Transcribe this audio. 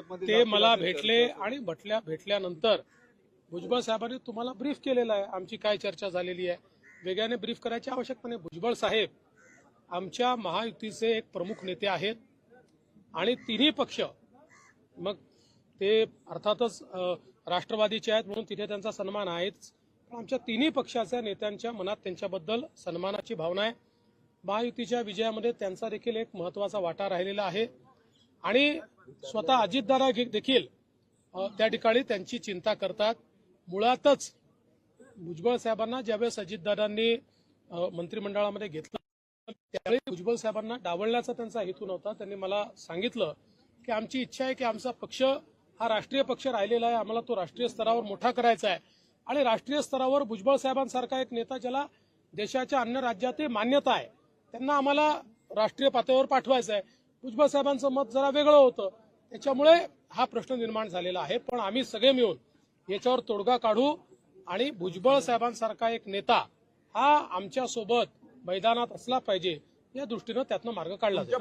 भाजपमध्ये ते मला भेटले आणि भेटल्यानंतर भुजबळ साहेबांनी तुम्हाला ब्रीफ केलेलं आहे, आमची काय चर्चा झालेली आहे. वेगळ्याने ब्रीफ करायची आवश्यकता नाही. भुजबळ साहेब आमच्या महायुतीचे एक प्रमुख नेते आहेत आणि तिन्ही पक्ष, मग ते अर्थातच राष्ट्रवादीचे आहेत म्हणून तिथे त्यांचा सन्मान आहेच, पण आमच्या तिन्ही पक्षाच्या नेत्यांच्या मनात त्यांच्याबद्दल सन्मानाची भावना आहे. महायुतीच्या विजयामध्ये त्यांचा देखील एक महत्वाचा वाटा राहिलेला आहे आणि स्वतः अजितदादा देखील त्या ठिकाणी त्यांची चिंता करतात. मुळातच भुजबळ साहेबांना ज्यावेळेस अजितदादांनी मंत्रिमंडळामध्ये घेतलं त्यावेळी भुजबळ साहेबांना डावलण्याचा त्यांचा हेतू नव्हता. त्यांनी मला सांगितलं की आमची इच्छा आहे की आमचा पक्ष हा राष्ट्रीय पक्ष राहिलेला आहे, आम्हाला तो राष्ट्रीय स्तरावर मोठा करायचा आहे आणि राष्ट्रीय स्तरावर भुजबळ साहेबांसारखा एक नेता ज्याला देशाच्या अन्य राज्यातही मान्यता आहे त्यांना आम्हाला राष्ट्रीय पातळीवर पाठवायचं आहे. भुजबळ साहेबांचं मत जरा वेगळं होतं, त्याच्यामुळे हा प्रश्न निर्माण झालेला आहे. पण आम्ही सगळे मिळून याच्यावर तोडगा काढू आणि भुजबळ साहेबांसारखा एक नेता हा आमच्या सोबत मैदानात असला पाहिजे या दृष्टीनं त्यातनं मार्ग काढला जाईल.